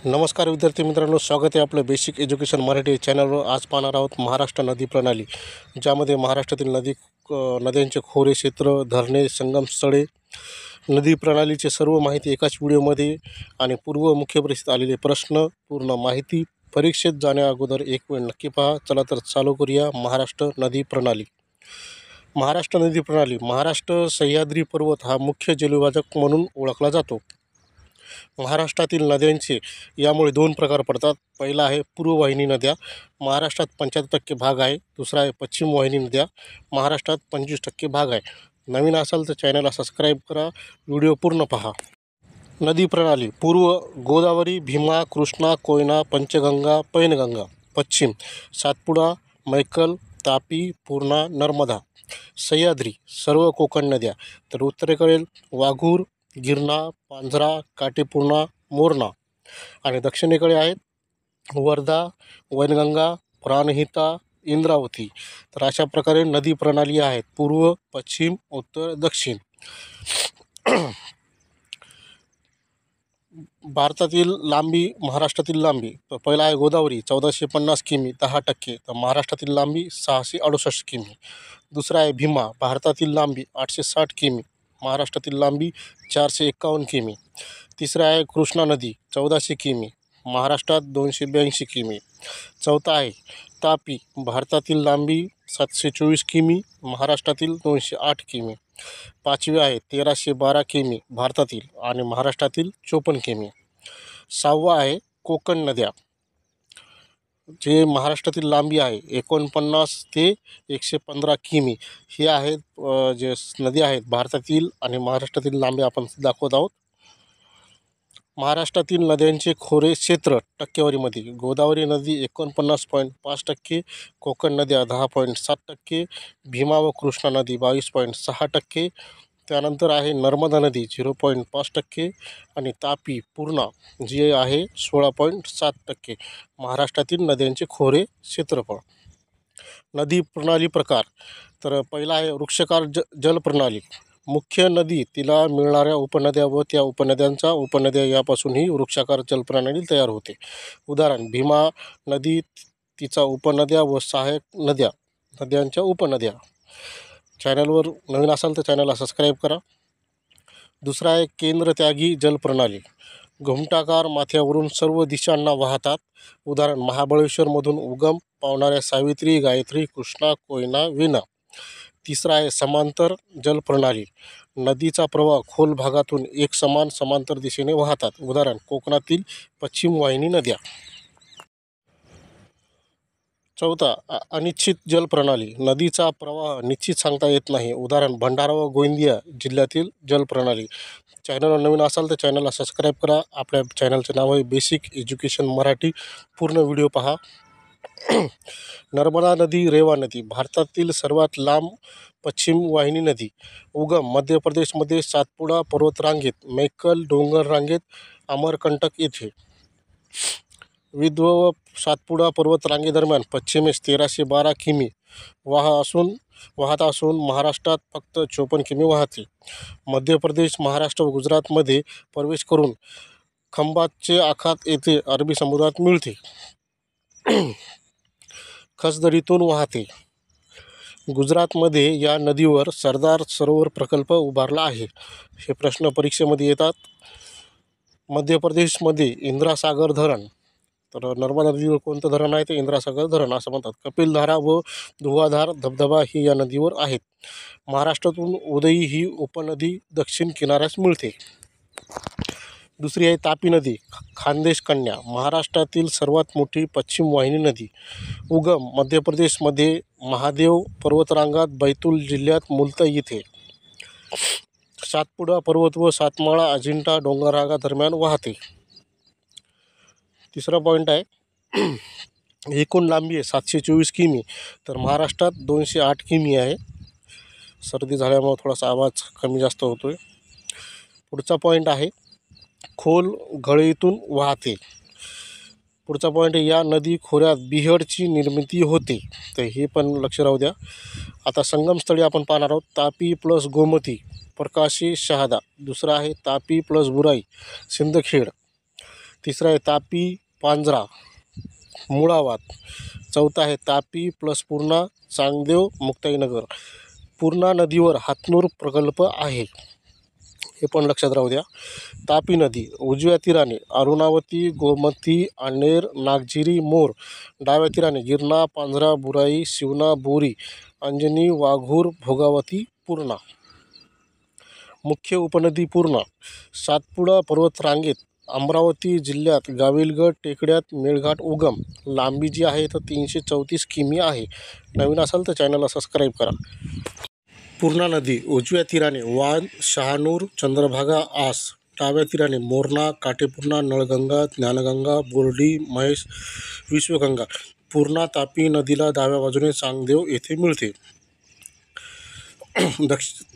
नमस्कार विद्यार्थी मित्रांनो, स्वागत आहे आपलं बेसिक एज्युकेशन मराठी चॅनलवर। आज पाहणार आहोत महाराष्ट्र नदी प्रणाली, ज्यामध्ये महाराष्ट्रातील नद्यांचे खोरे क्षेत्र, धरणे, संगमस्थळे, नदी प्रणालीचे सर्व माहिती एकाच व्हिडिओमध्ये आणि पूर्व मुख्य परीक्षेत आलेले प्रश्न, पूर्ण माहिती। परीक्षेत जाण्या अगोदर एक वेळ नक्की पहा। चला तर चालू करूया। महाराष्ट्र नदी प्रणाली। महाराष्ट्र नदी प्रणाली। महाराष्ट्र सह्याद्री पर्वत हा मुख्य जलविभाजक म्हणून ओळखला जातो। महाराष्ट्रातील नद्यांचे यामुळे दोन प्रकार पडतात। पहिला आहे पूर्ववाहिनी नद्या, महाराष्ट्रात 75% भाग आहे। दुसरा आहे पश्चिम वाहिनी नद्या, महाराष्ट्रात 25% भाग आहे। नवीन असाल तर चॅनलला सबस्क्राईब करा, व्हिडिओ पूर्ण पहा। नदी प्रणाली: पूर्व गोदावरी, भीमा, कृष्णा, कोयना, पंचगंगा, पैनगंगा। पश्चिम सातपुडा, मैकल, तापी, पूर्णा, नर्मदा। सह्याद्री: सर्व कोकण नद्या। तर उत्तरेकडील वाघूर, गिरणा, पांझरा, काटेपूर्णा, मोरणा। आणि दक्षिणेकडे आहेत वर्धा, वैनगंगा, प्राणहिता, इंद्रावती। तर अशा प्रकारे नदी प्रणाली आहेत: पूर्व, पश्चिम, उत्तर, दक्षिण। भारतातील लांबी, महाराष्ट्रातील लांबी: पहिला आहे गोदावरी 1450 किमी 10%, तर महाराष्ट्रातील लांबी 668 किमी। दुसरा आहे भीमा, भारतातील लांबी 860 किमी, महाराष्ट्रातील लांबी 451 किमी। तिसरा आहे कृष्णा नदी 1400 किमी, महाराष्ट्रात 282 किमी। चौथा आहे तापी, भारतातील लांबी 724 किमी, महाराष्ट्रातील 208 किमी। पाचवी आहे 1312 किमी, भारतातील आणि महाराष्ट्रातील 54 किमी। सहावा आहे कोकण नद्या, जे महाराष्ट्रातील लांबी आहे 49 ते 115 किमी। हे आहेत जे नदी आहेत भारतातील आणि महाराष्ट्रातील लांबी आपण दाखवत आहोत। महाराष्ट्रातील नद्यांचे खोरे क्षेत्र टक्केवारीमध्ये: गोदावरी नदी 49.5%, कोकण नद्या 10.7%, भीमा व कृष्णा नदी 22.6%, त्यानंतर आहे नर्मदा नदी 0.5% आणि तापी, पूर्णा जी आहे 16.7%। महाराष्ट्रातील नद्यांचे खोरे क्षेत्रफळ। नदी प्रणाली प्रकार: तर पहिला आहे वृक्षकार जलप्रणाली। मुख्य नदी, तिला मिळणाऱ्या उपनद्या व त्या उपनद्या यापासूनही वृक्षाकार जलप्रणाली तयार होते। उदाहरण: भीमा नदी, तिचा उपनद्या व सहायक नद्यांच्या उपनद्या। चॅनलवर नवीन असाल तर चॅनलला सबस्क्राईब करा। दुसरा आहे केंद्रत्यागी जलप्रणाली। घुमटाकार माथ्यावरून सर्व दिशांना वाहतात। उदाहरण: महाबळेश्वरमधून उगम पावणाऱ्या सावित्री, गायत्री, कृष्णा, कोयना, वेना। तिसरा आहे समांतर जलप्रणाली। नदीचा प्रवाह खोल भागातून एक समांतर दिशेने वाहतात। उदाहरण: कोकणातील पश्चिम वाहिनी नद्या। चौथा अनिश्चित जलप्रणाली। नदीचा प्रवाह निश्चित सांगता येत नाही। उदाहरण: भंडारा व गोंदिया जिल्ह्यातील जलप्रणाली। चॅनलवर नवीन असाल तर चॅनलला सबस्क्राईब करा। आपल्या चॅनलचं नाव आहे बेसिक एज्युकेशन मराठी। पूर्ण व्हिडिओ पहा। नर्मदा नदी, रेवा नदी: भारतातील सर्वात लांब पश्चिम वाहिनी नदी। उगम मध्य प्रदेशमध्ये सातपुडा पर्वतरांगेत, मैकल डोंगर रांगेत, अमरकंटक येथे। विंध्य व सातपुडा पर्वतरांगेदरम्यान पश्चिमेस 1312 किमी वाहत असून महाराष्ट्रात फक्त 54 किमी वाहते। मध्य प्रदेश, महाराष्ट्र व गुजरातमध्ये प्रवेश करून खंभातचे आखात येथे अरबी समुद्रात मिळते। खसदरीतून वाहते। गुजरातमध्ये या नदीवर सरदार सरोवर प्रकल्प उभारला आहे। हे प्रश्न परीक्षेमध्ये येतात। मध्य प्रदेशमध्ये इंद्रासागर धरण, तर नर्मदा नदीवर कोणतं धरण आहे ते इंद्रासागर धरण असं म्हणतात। कपिलधारा व धुवाधार धबधबा ही या नदीवर आहेत। महाराष्ट्रातून उदयी ही उपनदी दक्षिण किनाऱ्यास मिळते। दुसरी आहे तापी नदी, खानदेश कन्या, महाराष्ट्रातील सर्वात मोठी पश्चिम वाहिनी नदी। उगम मध्य प्रदेशमध्ये महादेव पर्वतरांगात, बैतूल जिल्ह्यात मुलताई येथे। सातपुडा पर्वत व सातमाळा अजिंठा डोंगररांगा दरम्यान वाहते। तिसरा पॉईंट आहे एकूण लांबी आहे 724 किमी, तर महाराष्ट्रात 208 किमी आहे। सर्दी झाल्यामुळे थोडासा आवाज कमी जास्त होतोय। पुढचा पॉईंट आहे खोल घळईतून वाहते। पुढचा पॉईंट आहे या नदी खोऱ्यात बिहडची निर्मिती होते, तर हे पण लक्ष राहू द्या। आता संगमस्थळी आपण पाहणार आहोत तापी प्लस गोमती, प्रकाशी, शहादा। दुसरा आहे तापी प्लस बुराई, सिंदखेड। तिसरा आहे तापी पांजरा मुळावात. चौथा आहे तापी प्लस पूर्णा चांगदेव मुक्ताईनगर. पूर्णा नदीवर हातनूर प्रकल्प आहे, हे पण लक्षात राहू द्या. तापी नदी उजव्या तीराने अरुणावती, गोमती, आनेर, नागझिरी, मोर. डाव्या तीराने गिरणा, पांझरा, बुराई, शिवना, बोरी, अंजनी, वाघूर, भोगावती, पूर्णा. मुख्य उपनदी पूर्णा सातपुडा पर्वतरांगेत अमरावती जिल्ह्यात गाविलगड टेकड्यात मेळघाट उगम. लांबी जी आहे तर 334 किमी आहे. नवीन असाल तर चॅनलला सबस्क्राईब करा. पूर्णा नदी उजव्या तीराने वान, शहानूर, चंद्रभागा, आस. डाव्या तीराने मोरणा, काटेपूर्णा, नळगंगा, ज्ञानगंगा, बोर्डी, महेश, विश्वगंगा. पूर्णा तापी नदीला डाव्या बाजूने चांगदेव येथे मिळते.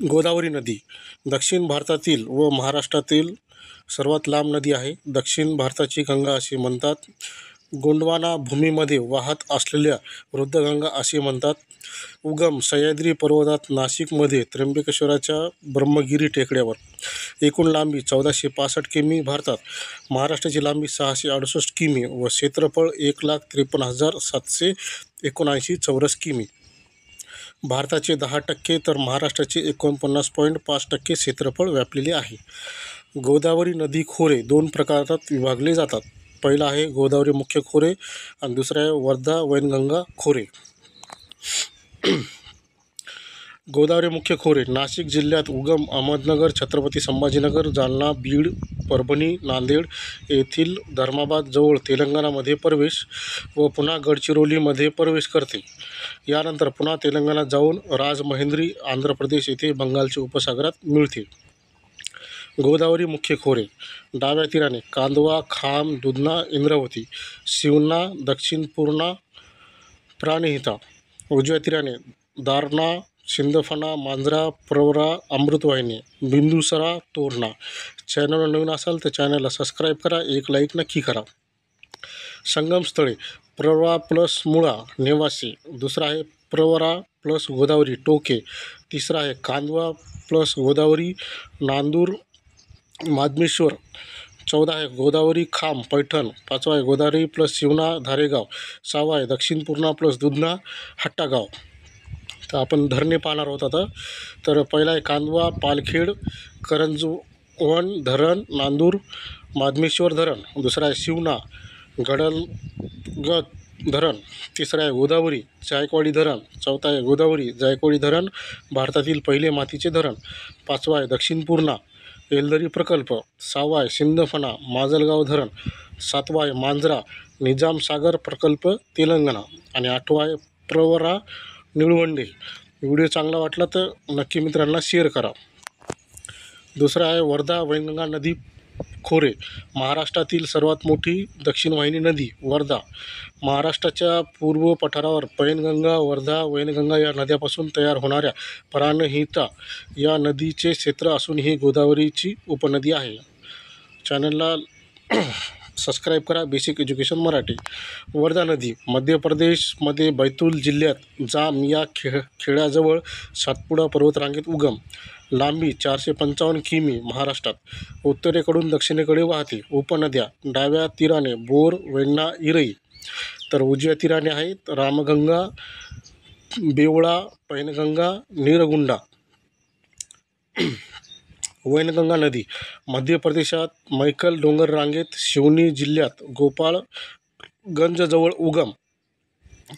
गोदावरी नदी दक्षिण भारतातील व महाराष्ट्रातील सर्वात लांब नदी आहे. दक्षिण भारताची गंगा असे म्हणतात. गोंडवाना भूमीमध्ये वाहत असलेल्या वृद्धगंगा असे म्हणतात. उगम सह्याद्री पर्वतात नाशिकमध्ये त्र्यंबकेश्वराच्या ब्रह्मगिरी टेकड्यावर. एकूण लांबी 1465 किमी. भारतात महाराष्ट्राची लांबी 668 किमी व क्षेत्रफळ 1,53,779 चौरस किमी. भारताचे 10% तर महाराष्ट्राचे 49.5% क्षेत्रफळ व्यापलेले आहे. गोदावरी नदी खोरे 2 प्रकारात विभागले जातात. पहिला आहे गोदावरी मुख्य खोरे आणि दुसरा आहे वर्धा वैनगंगा खोरे. गोदावरी मुख्य खोरे नाशिक जिल्ह्यात उगम अहमदनगर, छत्रपती संभाजीनगर, जालना, बीड, परभणी, नांदेड येथील धर्माबाद जवळ तेलंगणामध्ये प्रवेश व पुन्हा गडचिरोलीमध्ये प्रवेश करते. यानंतर पुन्हा तेलंगणात जाऊन राजमहेंद्री आंध्र प्रदेश येथे बंगालच्या उपसागरात मिळते. गोदावरी मुख्य खोरे डाव्या तीराने कांदवा, खाम, दुधना, इंद्रावती, शिवना, दक्षिण पूर्णा, प्राणहिता. उजव्या तीराने दारणा, शिंदफणा, मांजरा, प्रवरा, अमृतवाहिनी, बिंदुसरा, तोरणा. चॅनलवर नवीन असाल तर चॅनलला सबस्क्राईब करा, एक लाईक नक्की करा. संगमस्थळे प्रवरा प्लस मुळा नेवासे. दुसरा आहे प्रवरा प्लस गोदावरी टोके. तिसरा आहे कांदवा प्लस गोदावरी नांदूर माधमेश्वर. 14 आहे गोदावरी खाम पैठण. 5वा आहे गोदावरी प्लस शिवना धारेगाव. 6वा आहे दक्षिण पूर्णा प्लस दुधना हट्टागाव. तर आपण धरणे पाहणार आहोत आता. तर पहिला आहे कांदवा पालखेड करंजवन धरण नांदूर माधमेश्वर धरण. दुसरा आहे शिवना गडलगत धरण. तिसरा आहे गोदावरी जायकवाडी धरण. चौथा आहे गोदावरी जायकवाडी धरण भारतातील पहिले मातीचे धरण. 5वा आहे दक्षिण पूर्णा येलदरी प्रकल्प. 6वा आहे सिंदफणा माजलगाव धरण. 7वा आहे मांजरा निजाम सागर प्रकल्प तेलंगणा. आणि 8वा आहे प्रवरा निळवंडे. व्हिडिओ चांगला वाटला तर नक्की मित्रांना शेअर करा. दुसरा आहे वर्धा वैनगंगा नदी खोरे महाराष्ट्रातील सर्वात मोठी दक्षिण वाहिनी नदी वर्धा. महाराष्ट्राच्या पूर्व पठारावर पैनगंगा, वर्धा, वैनगंगा या नद्यापासून तयार होणाऱ्या प्राणहिता या नदीचे क्षेत्र असून ही गोदावरीची उपनदी आहे. चॅनलला सबस्क्राईब करा. Basic education Marathi. वर्धा नदी मध्य प्रदेशमध्ये बैतूल जिल्ह्यात जाम या खेड्याजवळ सातपुडा पर्वतरांगेत उगम. लांबी 455 किमी. महाराष्ट्रात उत्तरेकडून दक्षिणेकडे वाहते. उपनद्या डाव्या तीराने बोर, वेण्णा, इरई. तर उजव्या तीराने आहेत रामगंगा, बेवळा, पैनगंगा, नीरगुंडा. वैनगंगा नदी मध्य प्रदेशात मैकल डोंगर रांगेत शिवनी जिल्ह्यात गोपाळगंजजवळ उगम.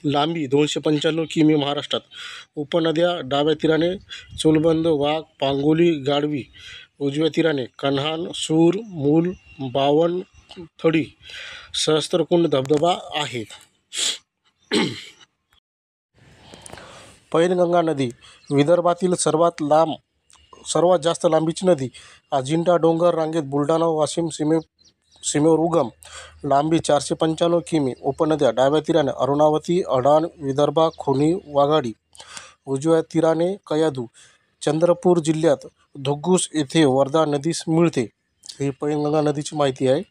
लांबी 295 किमी. महाराष्ट्रात उपनद्या डाव्या तीराने चुलबंद, वाघ, पांगोली, गाढवी. उजव्या तीराने कन्हान, सूर, मूल, बावन थडी, सहस्त्रकुंड धबधबा आहे. पैनगंगा नदी विदर्भातील सर्वात जास्त लांबीची नदी. अजिंठा डोंगर रांगेत बुलढाणा वाशिम सीमेवर उगम. लांबी 495 किमी. उपनद्या डाव्या तीराने अरुणावती, अडाण, विदर्भा, खोनी, वाघाडी. उजव्या तीराने कयाधू. चंद्रपूर जिल्ह्यात धुग्गुस येथे वर्धा नदीस मिळते. ही पैनगंगा नदीची माहिती आहे.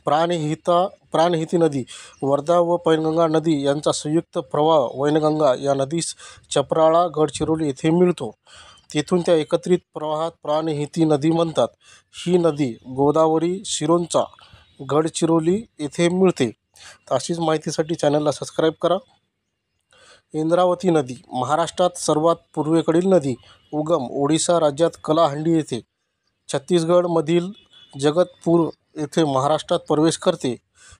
प्राणहिती नदी वर्धा व पैनगंगा नदी यांचा संयुक्त प्रवाह वैनगंगा या नदीस चपराळा गडचिरोली येथे मिळतो. तेथून त्या एकत्रित प्रवाहात प्राणहिती नदी म्हणतात. ही नदी गोदावरी सिरोंचा गडचिरोली येथे मिळते. तर अशीच माहितीसाठी चॅनलला सबस्क्राईब करा. इंद्रावती नदी महाराष्ट्रात सर्वात पूर्वेकडील नदी. उगम ओडिशा राज्यात कलाहंडी येथे, छत्तीसगडमधील जगतपूर येथे महाराष्ट्रात प्रवेश करते.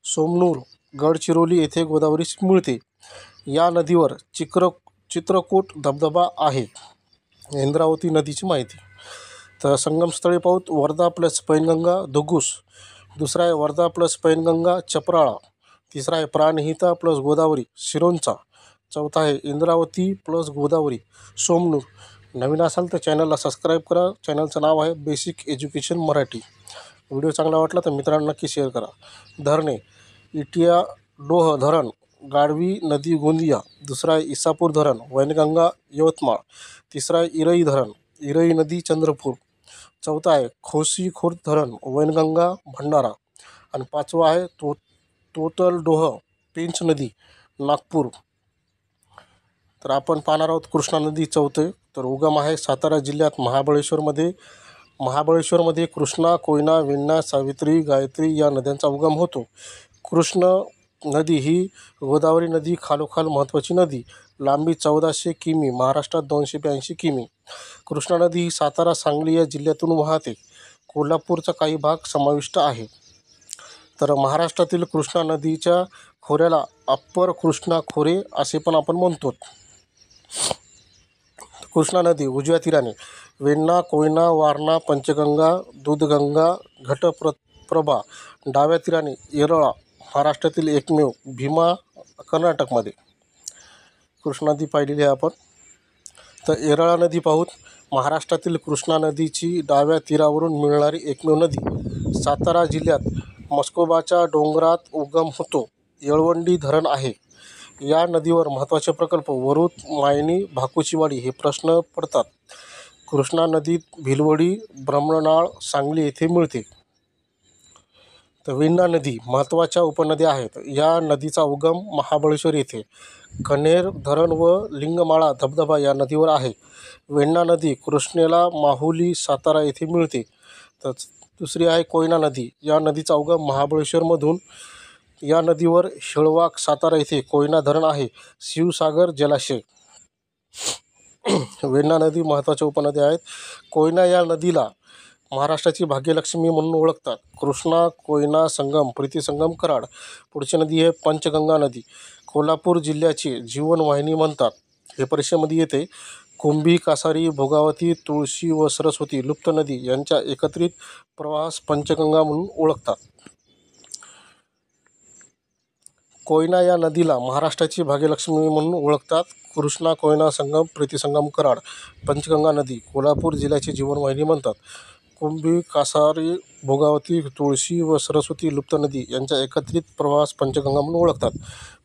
सोमनूर गडचिरोली येथे गोदावरीस मिळते. या नदीवर चित्रकूट धबधबा आहे. इंद्रावती नदीची माहिती. तर संगमस्थळी पाहूत. वर्धा प्लस पैनगंगा धुगुस. दुसरा आहे वर्धा प्लस पैनगंगा चपराळा. तिसरा आहे प्राणहिता प्लस गोदावरी सिरोंचा. चौथा आहे इंद्रावती प्लस गोदावरी सोमनूर. नवीन असाल तर चॅनलला सबस्क्राईब करा. चॅनलचं नाव आहे बेसिक एज्युकेशन मराठी. व्हिडिओ चांगला वाटला तर मित्रांना नक्की शेअर करा. धरणे. इटिया डोह धरण गाढवी नदी गोंदिया. दुसरा आहे इसापूर धरण वैनगंगा यवतमाळ. तिसरा आहे इरई धरण इरई नदी चंद्रपूर. चौथा आहे खोसी खुर्द धरण वैनगंगा भंडारा. आणि पाचवा आहे तोतलडोह पेंच नदी नागपूर. तर आपण पाहणार आहोत कृष्णा नदी चौथे. तर उगम आहे सातारा जिल्ह्यात महाबळेश्वरमध्ये कृष्णा, कोयना, वेण्णा, सावित्री, गायत्री या नद्यांचा उगम होतो. कृष्णा नदी ही गोदावरी नदी खालोखाल महत्त्वाची नदी. लांबी 1400 किमी, महाराष्ट्रात 282 किमी. कृष्णा नदी ही सातारा, सांगली या जिल्ह्यातून वाहते. कोल्हापूरचा काही भाग समाविष्ट आहे. तर महाराष्ट्रातील कृष्णा नदीच्या खोऱ्याला अप्पर कृष्णा खोरे असे पण आपण म्हणतो. कृष्णा नदी उजव्या तीराने वेण्णा, कोयना, वारणा, पंचगंगा, दूधगंगा, घटप्रभा. डाव्या तीराने येरळा, महाराष्ट्रातील एकमेव, भीमा कर्नाटकमध्ये. कृष्णा नदी पाहिलेली आहे आपण. तर येरळा नदी पाहूत. महाराष्ट्रातील कृष्णा नदीची डाव्या तीरावरून मिळणारी एकमेव नदी. सातारा जिल्ह्यात मस्कोबाच्या डोंगरात उगम होतो. येळवंडी धरण आहे. या नदीवर महत्त्वाचे प्रकल्प वरुड, मायणी, भाकुचीवाडी हे प्रश्न पडतात. कृष्णा नदीत भिलवडी, ब्रह्मनाळ, सांगली येथे मिळते. तर वेण्णा नदी महत्त्वाच्या उपनद्या आहेत. या नदीचा उगम महाबळेश्वर येथे. कण्हेर धरण व लिंगमाळा धबधबा या नदीवर आहे. वेण्णा नदी कृष्णेला माहुली, सातारा येथे मिळते. तर दुसरी आहे कोयना नदी. या नदीचा उगम महाबळेश्वरमधून. या नदीवर शेळवाक, सातारा येथे कोयना धरण आहे. शिवसागर जलाशय. वेण्णा नदी महत्त्वाच्या उपनद्या आहेत. कोयना या नदीला महाराष्ट्राची भाग्यलक्ष्मी म्हणून ओळखतात. कृष्णा कोयना संगम, प्रीतिसंगम कराड. पुढची नदी आहे पंचगंगा नदी. कोल्हापूर जिल्ह्याची जीवनवाहिनी म्हणतात. हे परीक्षेमध्ये येते. कुंभी, कासारी, भोगावती, तुळशी व सरस्वती लुप्त नदी यांच्या एकत्रित प्रवाहास पंचगंगा म्हणून ओळखतात. कोयना या नदीला महाराष्ट्राची भाग्यलक्ष्मी म्हणून ओळखतात. कृष्णा कोयना संगम, प्रीतिसंगम कराड. पंचगंगा नदी कोल्हापूर जिल्ह्याची जीवनवाहिनी म्हणतात. कुंभी, कासारी, भोगावती, तुळशी व सरस्वती लुप्त नदी यांच्या एकत्रित प्रवाहास पंचगंगा म्हणून ओळखतात.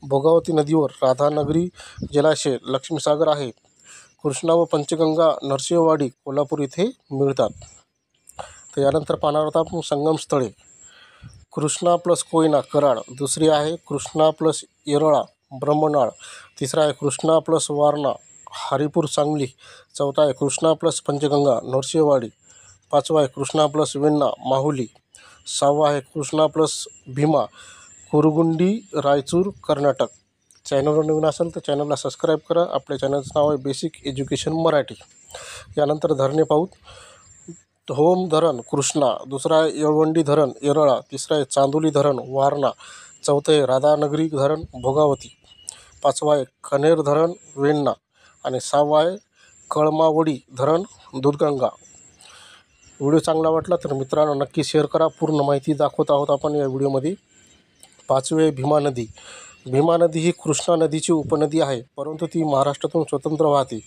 भोगावती नदीवर राधानगरी जलाशय, लक्ष्मीसागर आहे. कृष्णा व पंचगंगा नरसिंहवाडी, कोल्हापूर येथे मिळतात. तर यानंतर पाहणार आहोत आपण संगमस्थळे. कृष्णा प्लस कोयना कराड. दुसरी आहे कृष्णा प्लस येरळा ब्रह्मनाळ. तिसरा आहे कृष्णा प्लस वारणा हरिपूर सांगली. चौथा आहे कृष्णा प्लस पंचगंगा नरसिंहवाडी. पाचवा आहे कृष्णा प्लस वेण्णा माहुली. सहावा आहे कृष्णा प्लस भीमा कुरुगुंडी रायचूर कर्नाटक. चॅनलवर नवीन असेल तर चॅनलला सबस्क्राईब करा. आपल्या चॅनलचं नाव आहे बेसिक एज्युकेशन मराठी. यानंतर धरणे पाहूत. होम धरण कृष्णा. दुसरा आहे येळवंडी धरण येरळा. तिसरा आहे चांदोली धरण वारणा. चौथं आहे राधानगरी धरण भोगावती. पाचवा आहे कण्हेर धरण वेण्णा. आणि सहावा आहे कळमावडी धरण दूधगंगा. व्हिडिओ चांगला वाटला तर मित्रांनो नक्की शेअर करा. पूर्ण माहिती दाखवत आहोत आपण या व्हिडिओमध्ये. पाचवे भीमा नदी. भीमा नदी ही कृष्णा नदीची उपनदी आहे, परंतु ती महाराष्ट्रातून स्वतंत्र वाहते.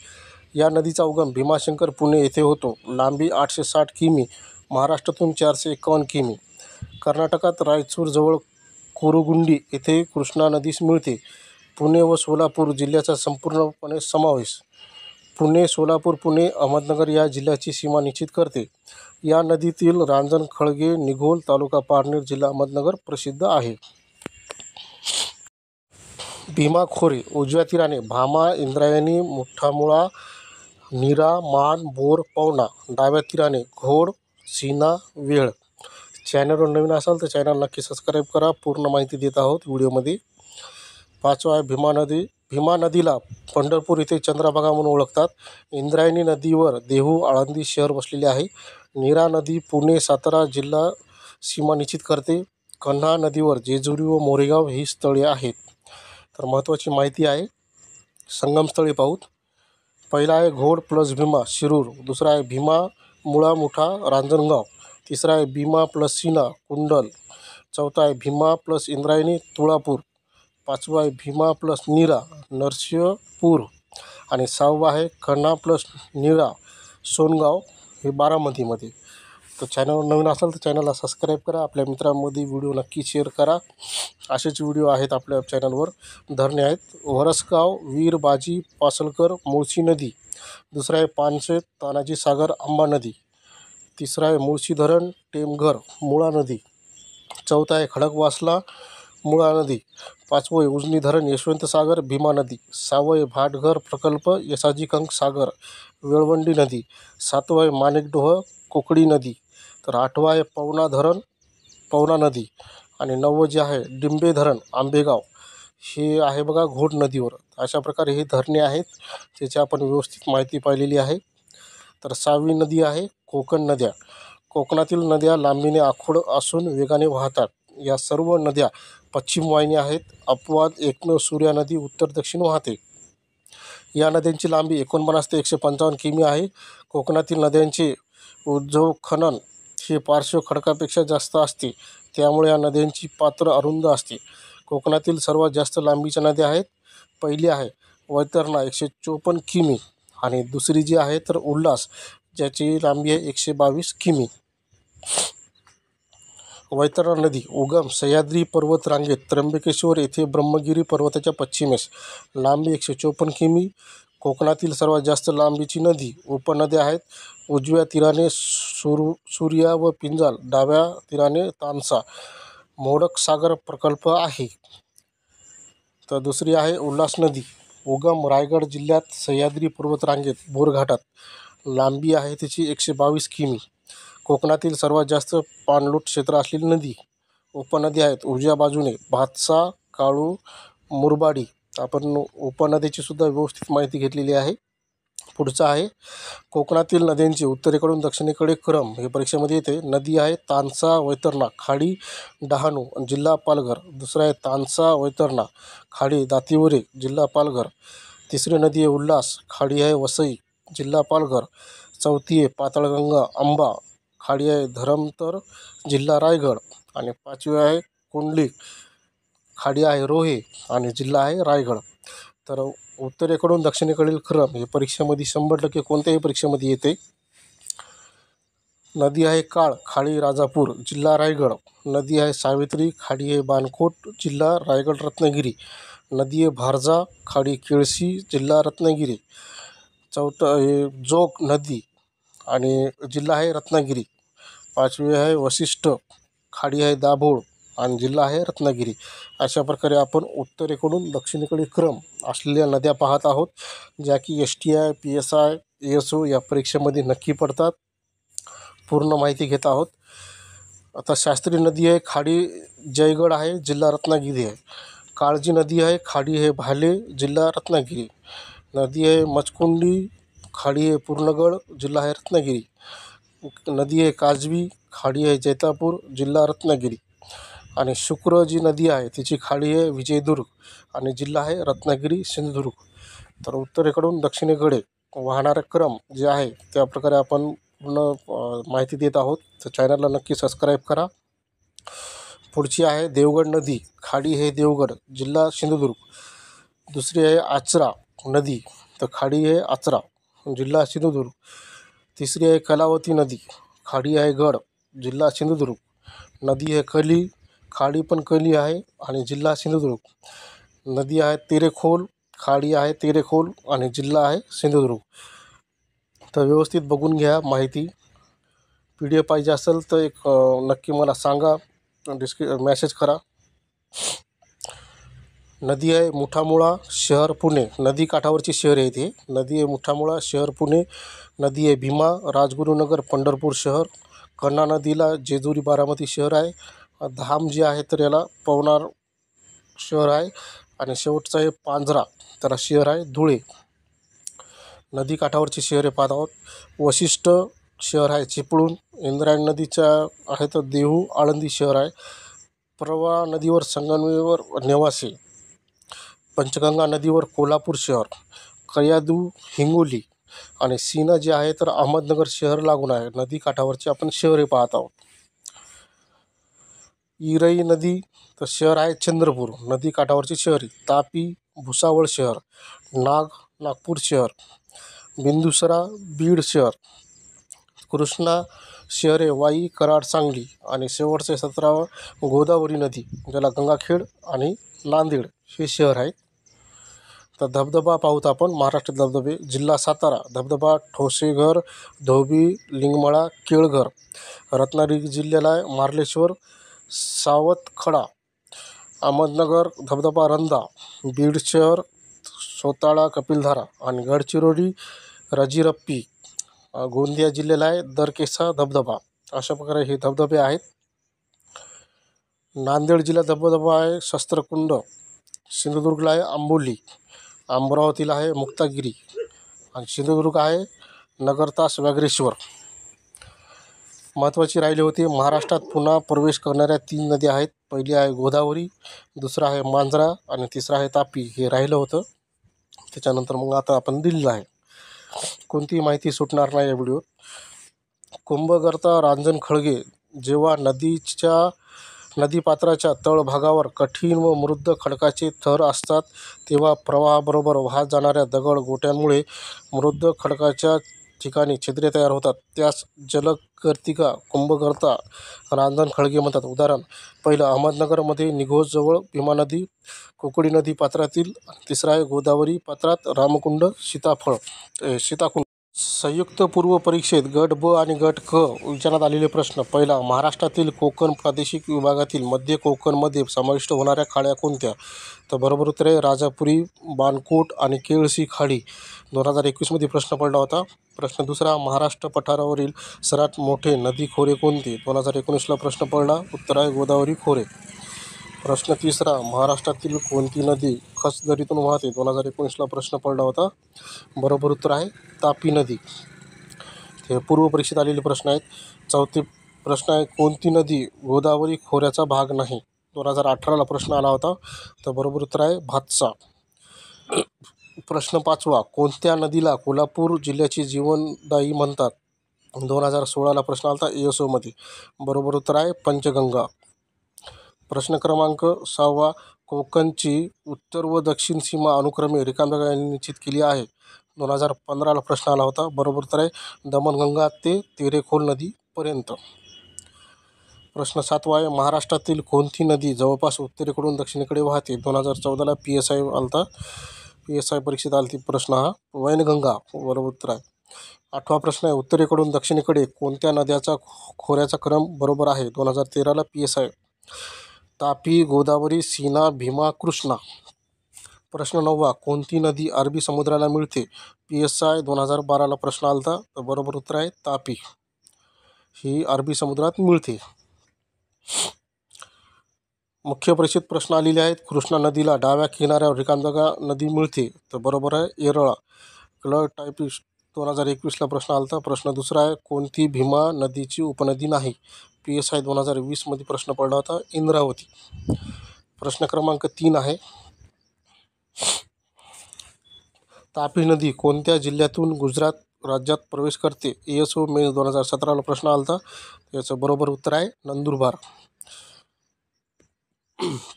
या नदीचा उगम भीमाशंकर पुणे येथे होतो. लांबी 860 किमी, महाराष्ट्रातून 451 किमी. कर्नाटकात रायचूरजवळ कुरुगुंडी येथे कृष्णा नदीस मिळते. पुणे व सोलापूर जिल्ह्याचा संपूर्णपणे समावेश. पुणे, सोलापूर, पुणे, अहमदनगर या जिल्ह्याची सीमा निश्चित करते. या नदीतील रांजण, खळगे, निघोल तालुका पारनेर जिल्हा अहमदनगर प्रसिद्ध आहे. भीमा खोरे उजव्या तीराने भामा, इंद्रायणी, मुठामुळा, नीरा, मान, बोर, पवना. डाव्या तीराने घोड, सीना, वेळ. चॅनलवर नवीन असाल तर चॅनल नक्की सबस्क्राईब करा. पूर्ण माहिती देत आहोत व्हिडिओमध्ये. 5वा आहे भीमा नदी. भीमा नदीला पंढरपूर येथे चंद्रभागा म्हणून ओळखतात. इंद्रायणी नदीवर देहू, आळंदी शहर वसलेले आहे. नीरा नदी पुणे, सातारा जिल्हा सीमा निश्चित करते. कन्हा नदीवर जेजुरी व मोरेगाव ही स्थळे आहेत. तर महत्त्वाची माहिती आहे. संगमस्थळी पाहूत. पहिला आहे घोड प्लस भीमा शिरूर. दुसरा आहे भीमा मुळा मुठा रांजणगाव. तिसरा आहे भीमा प्लस सीना कुंडल. चौथा आहे भीमा प्लस इंद्रायणी तुळापूर. 5वा आहे भीमा प्लस नीरा नरसिंहपूर. आणि 6वा आहे कन्हा प्लस नीरा सोनगाव हे बारामतीमध्ये. तर चॅनलवर नवीन असाल तर चॅनलला सबस्क्राईब करा. आपल्या मित्रांमध्ये व्हिडिओ नक्की शेअर करा. असेच व्हिडिओ आहेत आपल्या चॅनलवर. धरणे आहेत. वरसगाव, वीर, बाजी, पासलकर, मुळशी नदी. दुसरा आहे पानशेत, तानाजी सागर, आंबा नदी. तिसरा आहे मुळशी धरण, टेमघर, मुळा नदी. चौथा आहे खडकवासला, मुळा नदी. 5वं आहे उजनी धरण, यशवंत सागर, भीमा नदी. 6वं आहे भाटघर प्रकल्प, यसाजी कंक सागर, वेळवंडी नदी. 7वं आहे माणिकडोह, कोकडी नदी. तर 8वं आहे पवना धरण, पवना नदी. आणि 9वं जे आहे डिंबे धरण, आंबेगाव. हे आहे बघा घोड नदीवर. अशा प्रकारे हे धरणे आहेत, त्याची आपण व्यवस्थित माहिती पाहिलेली आहे. तर 6वी नदी आहे कोकण नद्या. कोकणातील नद्या लांबीने आखूड असून वेगाने वाहतात. या सर्व नद्या पश्चिम वाहिनी आहेत. अपवाद एकमेव सूर्या नदी उत्तर दक्षिण वाहते. या नद्यांची लांबी 49 ते 155 किमी आहे. कोकणातील नद्यांचे उद्भव खनन हे पार्श्व खडकापेक्षा जास्त असते, त्यामुळे या नद्यांची पात्र अरुंद असते. कोकणातील सर्वात जास्त लांबीच्या नद्या आहेत. पहिली आहे वैतरणा 154 किमी. आणि दुसरी जी आहे तर उल्हास, ज्याची लांबी आहे 122 किमी. वैतरणा नदी उगम सह्याद्री पर्वत रांगेत त्र्यंबकेश्वर येथे ब्रह्मगिरी पर्वताच्या पश्चिमेस. लांबी 154 किमी. कोकणातील सर्वात जास्त लांबीची नदी. उपनद्या आहेत. उजव्या तीराने सूर्या व पिंजाल, डाव्या तीराने तानसा. मोडक सागर प्रकल्प आहे. तर दुसरी आहे उल्हास नदी. उगम रायगड जिल्ह्यात सह्याद्री पर्वतरांगेत बोरघाटात. लांबी आहे तिची 122 किमी. कोकणातील सर्वात जास्त पाणलोट क्षेत्र असलेली नदी. उपनदी आहेत उजव्या बाजूने भातसा, काळू, मुरबाडी. आपण उपनदीची सुद्धा व्यवस्थित माहिती घेतलेली आहे. पुढचा आहे कोकणातील नद्यांचे उत्तरेकडून दक्षिणेकडे क्रम. हे परीक्षेमध्ये येते. नदी आहे तानसा, वैतरणा, खाडी, डहाणू, जिल्हा पालघर. दुसरा आहे तानसा, वैतरणा, खाडी, दातिवरे, जिल्हा पालघर. तिसरी नदी आहे उल्हास, खाडी आहे वसई, जिल्हा पालघर. चौथी आहे पाताळगंगा, आंबा, खाडी आहे धरमतर, जिल्हा रायगड. आणि 5वी आहे कुंडलिक, खाडी आहे रोहे आणि जिल्हा आहे रायगड. तर उत्तरेकडून दक्षिणेकडील क्रम हे परीक्षेमध्ये 100% कोणत्याही परीक्षेमध्ये येते. नदी आहे काळ, खाडी राजापूर, जिल्हा रायगड. नदी आहे सावित्री, खाडी आहे बाणकोट, जिल्हा रायगड रत्नागिरी. नदी आहे भारजा, खाडी केळशी, जिल्हा रत्नागिरी. चौथा आहे जोग नदी आणि जिल्हा आहे रत्नागिरी. 5वी आहे वशिष्ठ, खाडी आहे दाभोळ आणि जिल्हा आहे रत्नागिरी. अशा प्रकारे आपण उत्तरेकडून दक्षिणेकडे क्रम असलेल्या नद्या पाहत आहोत, ज्या की STI, PSI, ASO या परीक्षेमध्ये नक्की पडतात. पूर्ण माहिती घेत आहोत. आता शास्त्री नदी आहे, खाडी जयगड आहे, जिल्हा रत्नागिरी आहे. काळजी नदी आहे, खाडी आहे भाले, जिल्हा रत्नागिरी. नदी आहे मचकुंडी, खाडी आहे पूर्णगड, जिल्हा आहे रत्नागिरी. नदी आहे काजवी, खाडी आहे जैतापूर, जिल्हा रत्नागिरी. आणि शुक्र जी नदी आहे तिची खाडी आहे विजयदुर्ग आणि जिल्हा आहे रत्नागिरी सिंधुदुर्ग. तर उत्तरेकडून दक्षिणेकडे वाहणारा क्रम जे आहे त्याप्रकारे आपण पूर्ण माहिती देत आहोत. तर चॅनलला नक्की सबस्क्राईब करा. पुढची आहे देवगड नदी, खाडी आहे देवगड, जिल्हा सिंधुदुर्ग. दुसरी आहे आचरा नदी, तर खाडी आहे आचरा, जिल्हा सिंधुदुर्ग. तिसरी आहे कलावती नदी, खाडी आहे गड, जिल्हा सिंधुदुर्ग. नदी आहे कली, खाडी पण कली आहे आणि जिल्हा सिंधुदुर्ग. नदी आहे तेरेखोल, खाडी आहे तेरेखोल आणि जिल्हा आहे सिंधुदुर्ग. तर व्यवस्थित बघून घ्या माहिती. PDF पाहिजे असेल तर एक नक्की मला सांगा, मेसेज करा. नदी आहे मुठामुळा, शहर पुणे. नदी काठावरची शहर आहे ते. नदी आहे मुठामुळा, शहर पुणे. नदी आहे भीमा, राजगुरुनगर पंढरपूर शहर. कन्हा नदीला जेजुरी बारामती शहर आहे. धाम जे आहे तर याला पवनार शहर आहे. आणि शेवटचं आहे पांझरा, त्याला शहर आहे धुळे. नदी काठावरची शहरे पाहत आहोत. वशिष्ठ शहर आहे चिपळूण. इंद्रायणी नदीच्या आहे तर देहू आळंदी शहर आहे. प्रवरा नदीवर संगमनेर नेवासे. पंचगंगा नदीवर कोल्हापूर शहर. कयाधू हिंगोली. आणि सीना जे आहे तर अहमदनगर शहर लागून आहे. नदी काठावरची आपण शहरे पाहत आहोत. इरई नदी तर शहर आहे चंद्रपूर. नदी काठावरची शहरे तापी भुसावळ शहर. नागपूर शहर. बिंदुसरा बीड शहर. कृष्णा शहरे वाई कराड सांगली. आणि शेवटचे 17वं गोदावरी नदी, ज्याला गंगाखेड आणि नांदेड हे शहर आहेत. तर धबधबा पाहूत आपण. महाराष्ट्र धबधबे. जिल्हा सातारा धबधबा ठोसेघर, धोबी, लिंगमळा, केळघर. रत्नागिरी जिल्ह्याला आहे मार्लेश्वर, सावतखडा. अहमदनगर धबधबा रंधा. बीड शहर सोताळा, कपिलधारा. आणि गडचिरोली रजिरप्पी. गोंदिया जिल्ह्याला आहे दरकेसा धबधबा. अशा प्रकारे हे धबधबे आहेत. नांदेड जिल्हा धबधबा आहे शस्त्रकुंड. सिंधुदुर्गला आहे आंबोली. अमरावतीला आहे मुक्तागिरी. आणि सिंधुदुर्ग आहे नगरतास व्याघ्रेश्वर. महत्त्वाची राहिले होते. महाराष्ट्रात पुन्हा प्रवेश करणाऱ्या 3 नद्या आहेत. पहिली आहे गोदावरी, दुसरा आहे मांजरा आणि तिसरा आहे तापी. हे राहिलं होतं. त्याच्यानंतर मग आता आपण दिलेलं आहे. कोणतीही माहिती सुटणार नाही या व्हिडिओत. कुंभगर्ता रांजण खळगे. जेव्हा नदीपात्राच्या तळभागावर कठीण व मृद खडकाचे थर असतात तेव्हा प्रवाहाबरोबर वाहत जाणाऱ्या दगड गोट्यांमुळे मृद खडकाच्या ठिकाणी छिद्रे तयार होतात. त्यास जलगर्तिका, कुंभगर्ता, रांजण खळगे म्हणतात. उदाहरण पहिलं अहमदनगरमध्ये निघोजजवळ भीमा नदी, कुकडी नदी पात्रातील. तिसरा आहे गोदावरी पात्रात रामकुंड, सीताकुंड. संयुक्त पूर्व परीक्षेत गट ब आणि गट क विचारण्यात आलेले प्रश्न. पहिला, महाराष्ट्रातील कोकण प्रादेशिक विभागातील मध्य कोकणमध्ये समाविष्ट होणाऱ्या खाड्या कोणत्या? तर बरोबर उत्तर आहे राजापुरी, बाणकोट आणि केळशी खाडी. 2021 प्रश्न पडला होता. प्रश्न दुसरा, महाराष्ट्र पठारावरील सर्वात मोठे नदी खोरे कोणते? 2019 प्रश्न पडला. उत्तर आहे गोदावरी खोरे. प्रश्न तिसरा, महाराष्ट्रातील कोणती नदी खचदरीतून वाहते? 2019 प्रश्न पडला होता. बरोबर उत्तर आहे तापी नदी. हे पूर्व परीक्षेत आलेले प्रश्न आहेत. चौथे प्रश्न आहे, कोणती नदी गोदावरी खोऱ्याचा भाग नाही? 2018 प्रश्न आला होता. तर बरोबर उत्तर आहे भातसा. प्रश्न पाचवा, कोणत्या नदीला कोल्हापूर जिल्ह्याची जीवनदायी म्हणतात? 2016 प्रश्न आला होता ESOमध्ये. बरोबर उत्तर आहे पंचगंगा. प्रश्न क्रमांक 6, कोकणची उत्तर व दक्षिण सीमा अनुक्रमे रिकाम्या यांनी निश्चित केली आहे. 2015 प्रश्न आला होता. बरोबर उत्तर आहे दमणगंगा ते तेरेखोल नदीपर्यंत. प्रश्न 7 आहे, महाराष्ट्रातील कोणती नदी जवळपास उत्तरेकडून दक्षिणेकडे वाहते? 2014 PSI आलता. PSI परीक्षेत आलती प्रश्न हा. वैनगंगा. बरोबर उत्तर आहे. 8वा प्रश्न आहे, उत्तरेकडून दक्षिणेकडे कोणत्या नद्याचा खोऱ्याचा क्रम बरोबर आहे? 2013 PSI. तापी, गोदावरी, सीना, भीमा, कृष्णा. प्रश्न 9, कोणती नदी अरबी समुद्राला मिळते? PSI 2012 प्रश्न आलता. तर बरोबर उत्तर आहे तापी. ही अरबी समुद्रात मिळते. मुख्य परीक्षेत प्रश्न आलेले आहेत. कृष्णा नदीला डाव्या किनाऱ्यावर रिकामजागा नदी मिळते? तर बरोबर आहे येरळा. क्लर्क टायपिस्ट 2021 प्रश्न आलता. प्रश्न दुसरा आहे, कोणती भीमा नदीची उपनदी नाही? PSI 2020 प्रश्न पडला होता इंद्रावती. प्रश्न क्रमांक 3 आहे, तापी नदी कोणत्या जिल्ह्यातून गुजरात राज्यात प्रवेश करते? ESO मे 2017 प्रश्न आलता. याचं बरोबर उत्तर आहे नंदुरबार.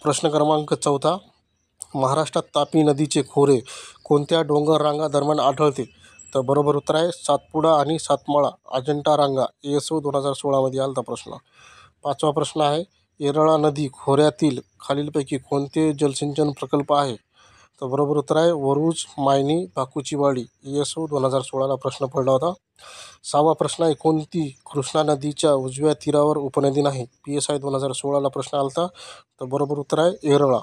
प्रश्न क्रमांक 4, महाराष्ट्रात तापी नदीचे खोरे कोणत्या डोंगर रांगा दरम्यान आढळते? तर बरोबर उत्तर आहे सातपुडा आणि सातमाळा अजंठा रांगा. ESO 2016 आलता प्रश्न. 5वा प्रश्न आहे, येरळा नदी खोऱ्यातील खालीलपैकी कोणते जलसिंचन प्रकल्प आहे? तर बरोबर उत्तर आहे वरुज, मायनी, भाकुचीवाडी. ESO 2016 प्रश्न पडला होता. 6वा प्रश्न आहे, कोणती कृष्णा नदीच्या उजव्या तीरावर उपनदी नाही? PSI 2016 प्रश्न आलता. तर बरोबर उत्तर आहे येरळा.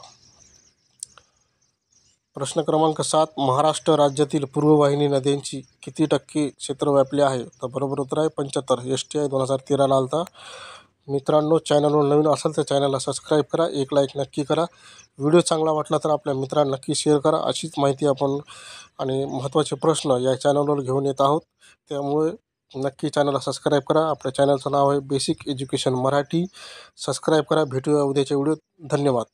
प्रश्न क्रमांक 7, महाराष्ट्र राज्यातील पूर्ववाहिनी नद्यांची किती टक्के क्षेत्र व्यापले आहे? तर बरोबर उत्तर आहे 75. STI 2013ला आलता. मित्रांनो, चॅनलवर नवीन असाल तर चॅनलला सबस्क्राईब करा, एक लाईक नक्की करा. व्हिडिओ चांगला वाटला तर आपल्या मित्रांना नक्की शेअर करा. अशीच माहिती आपण आणि महत्त्वाचे प्रश्न या चॅनलवर घेऊन येत आहोत. त्यामुळे नक्की चॅनलला सबस्क्राईब करा. आपल्या चॅनलचं नाव आहे बेसिक एज्युकेशन मराठी. सबस्क्राईब करा. भेटूया उद्याच्या व्हिडिओत. धन्यवाद.